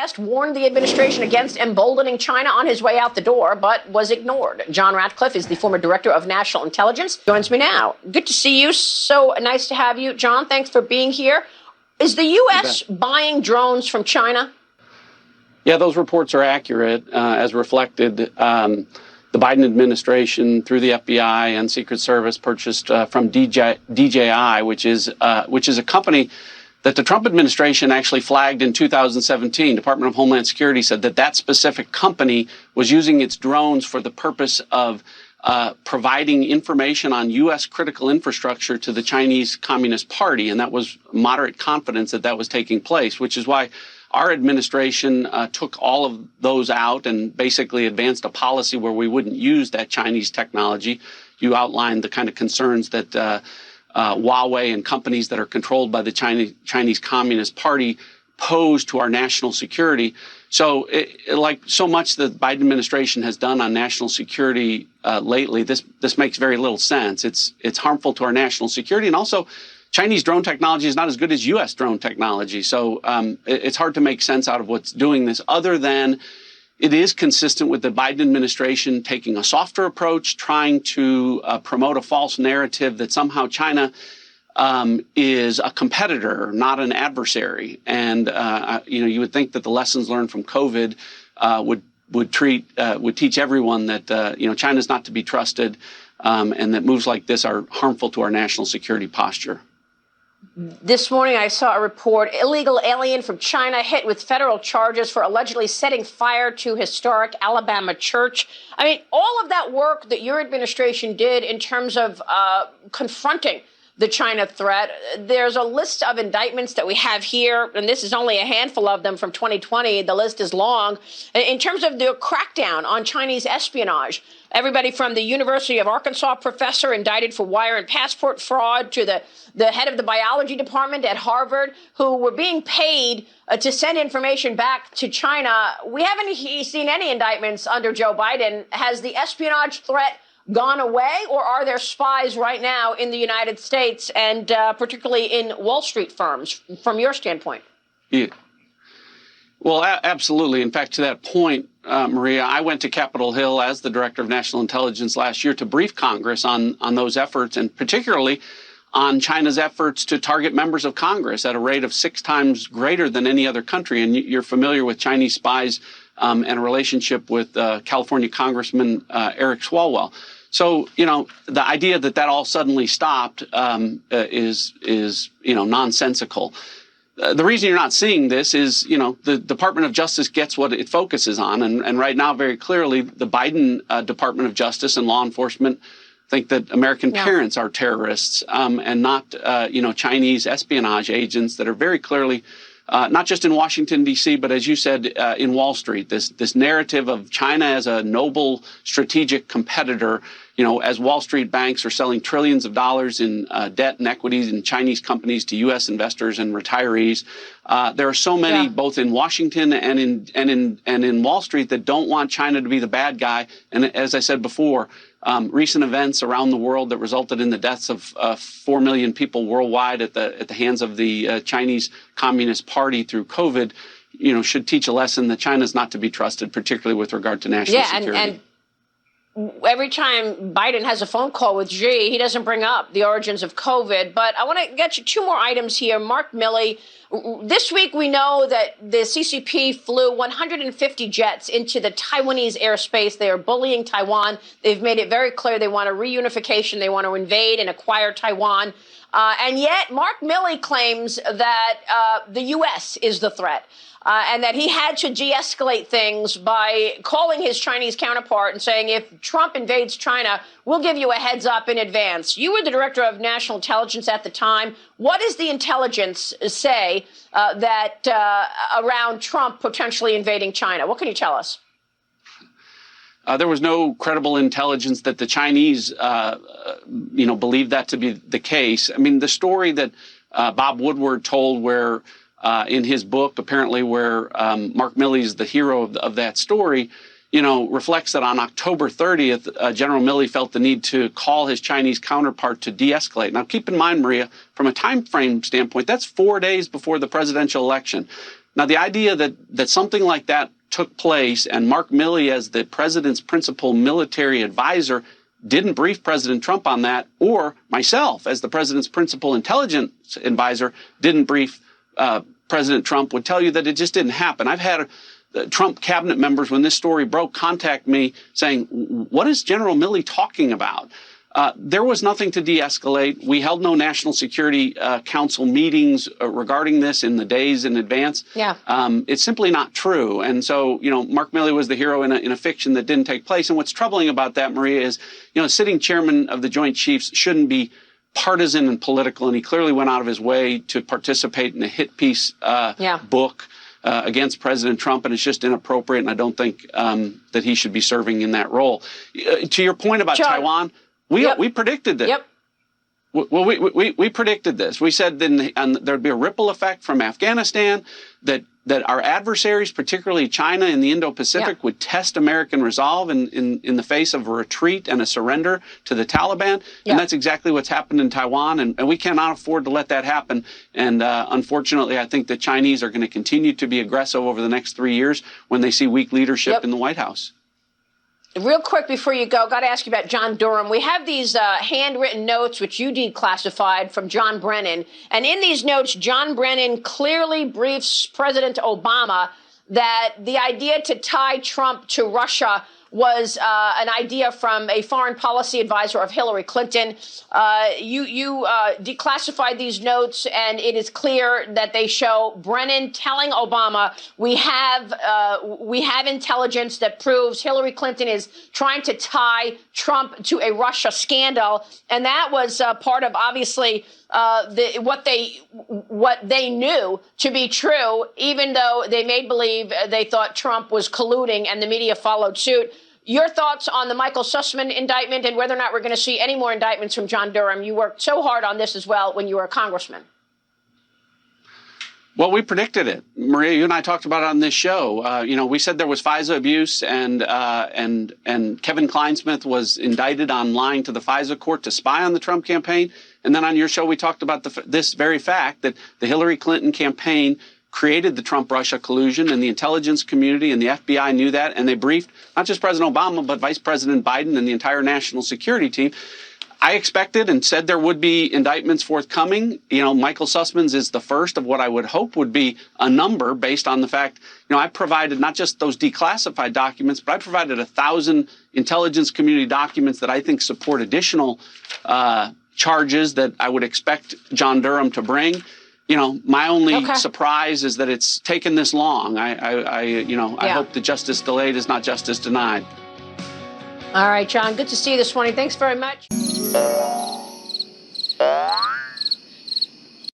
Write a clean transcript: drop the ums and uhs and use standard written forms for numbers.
broadcast warned the administration against emboldening China on his way out the door, but was ignored. John Ratcliffe is the former director of national intelligence. Joins me now. Good to see you. So nice to have you. John, thanks for being here. Is the U.S. buying drones from China? Yeah, those reports are accurate, as reflected. The Biden administration, through the FBI and Secret Service, purchased from DJI, which is a company that the Trump administration actually flagged in 2017. Department of Homeland Security said that specific company was using its drones for the purpose of providing information on U.S. critical infrastructure to the Chinese Communist Party, and that was moderate confidence that was taking place, which is why our administration took all of those out and basically advanced a policy where we wouldn't use that Chinese technology. You outlined the kind of concerns that Huawei and companies that are controlled by the Chinese Communist Party pose to our national security. So, like so much that the Biden administration has done on national security lately, this makes very little sense. It's harmful to our national security, and also Chinese drone technology is not as good as U.S. drone technology. So it's hard to make sense out of what's doing this, other than it is consistent with the Biden administration taking a softer approach, trying to promote a false narrative that somehow China is a competitor, not an adversary. And you would think that the lessons learned from COVID would teach everyone that China's not to be trusted, and that moves like this are harmful to our national security posture. This morning, I saw a report, illegal alien from China hit with federal charges for allegedly setting fire to historic Alabama church. I mean, all of that work that your administration did in terms of confronting the China threat, there's a list of indictments that we have here, and this is only a handful of them from 2020. The list is long. In terms of the crackdown on Chinese espionage, everybody from the University of Arkansas professor indicted for wire and passport fraud to the head of the biology department at Harvard, who were being paid to send information back to China. We haven't seen any indictments under Joe Biden. Has the espionage threat gone away, or are there spies right now in the United States and particularly in Wall Street firms, from your standpoint? Yeah. Well, absolutely. In fact, to that point, Maria, I went to Capitol Hill as the director of national intelligence last year to brief Congress on those efforts, and particularly on China's efforts to target members of Congress at a rate of 6 times greater than any other country. And you're familiar with Chinese spies and a relationship with California Congressman Eric Swalwell. So, the idea that all suddenly stopped is nonsensical. The reason you're not seeing this is, the Department of Justice gets what it focuses on. And right now, very clearly, the Biden Department of Justice and law enforcement think that American parents are terrorists and not, Chinese espionage agents that are very clearly not just in Washington, D.C., but as you said, in Wall Street, this narrative of China as a noble strategic competitor, as Wall Street banks are selling trillions of dollars in debt and equities in Chinese companies to U.S. investors and retirees. There are so many, both in Washington and in Wall Street, that don't want China to be the bad guy. And as I said before, recent events around the world that resulted in the deaths of 4 million people worldwide at the hands of the Chinese Communist Party through COVID, should teach a lesson that China's not to be trusted, particularly with regard to national security. And every time Biden has a phone call with Xi, he doesn't bring up the origins of COVID. But I want to get you 2 more items here. Mark Milley, this week we know that the CCP flew 150 jets into the Taiwanese airspace. They are bullying Taiwan. They've made it very clear they want a reunification. They want to invade and acquire Taiwan. And yet Mark Milley claims that the U.S. is the threat. And that he had to de-escalate things by calling his Chinese counterpart and saying, if Trump invades China, we'll give you a heads up in advance. You were the director of national intelligence at the time. What does the intelligence say that around Trump potentially invading China? What can you tell us? There was no credible intelligence that the Chinese, believed that to be the case. I mean, the story that Bob Woodward told where in his book, apparently, where Mark Milley is the hero of that story, reflects that on October 30th, General Milley felt the need to call his Chinese counterpart to de-escalate. Now, keep in mind, Maria, from a time frame standpoint, that's 4 days before the presidential election. Now, the idea that something like that took place and Mark Milley, as the president's principal military advisor, didn't brief President Trump on that, or myself, as the president's principal intelligence advisor, didn't brief President Trump, would tell you that it just didn't happen. I've had Trump cabinet members, when this story broke, contact me saying, what is General Milley talking about? There was nothing to de-escalate. We held no National Security Council meetings regarding this in the days in advance. Yeah. It's simply not true. And so, Mark Milley was the hero in a fiction that didn't take place. And what's troubling about that, Maria, is, sitting chairman of the Joint Chiefs shouldn't be partisan and political. And he clearly went out of his way to participate in a hit piece book against President Trump, and it's just inappropriate. And I don't think that he should be serving in that role. To your point about Taiwan, we predicted that. Yep. Well, we predicted this. We said there'd be a ripple effect from Afghanistan, that our adversaries, particularly China and the Indo-Pacific, would test American resolve in the face of a retreat and a surrender to the Taliban. And that's exactly what's happened in Taiwan. And we cannot afford to let that happen. And unfortunately, I think the Chinese are going to continue to be aggressive over the next 3 years when they see weak leadership in the White House. Real quick before you go, got to ask you about John Durham. We have these handwritten notes, which you declassified, from John Brennan. And in these notes, John Brennan clearly briefs President Obama that the idea to tie Trump to Russia was an idea from a foreign policy advisor of Hillary Clinton. You declassified these notes, and it is clear that they show Brennan telling Obama, we have intelligence that proves Hillary Clinton is trying to tie Trump to a Russia scandal. And that was part of, obviously, what they knew to be true, even though they made believe they thought Trump was colluding, and the media followed suit. Your thoughts on the Michael Sussman indictment and whether or not we're going to see any more indictments from John Durham? You worked so hard on this as well when you were a congressman. Well, we predicted it. Maria, you and I talked about it on this show. We said there was FISA abuse, and Kevin Kleinsmith was indicted on lying to the FISA court to spy on the Trump campaign. And then on your show, we talked about this very fact that the Hillary Clinton campaign created the Trump-Russia collusion, and the intelligence community and the FBI knew that, and they briefed not just President Obama, but Vice President Biden and the entire national security team. I expected and said there would be indictments forthcoming. Michael Sussman's is the first of what I would hope would be a number, based on the fact, I provided not just those declassified documents, but I provided 1,000 intelligence community documents that I think support additional charges that I would expect John Durham to bring. My only surprise is that it's taken this long. I hope the justice delayed is not justice denied. All right, John, good to see you this morning. Thanks very much.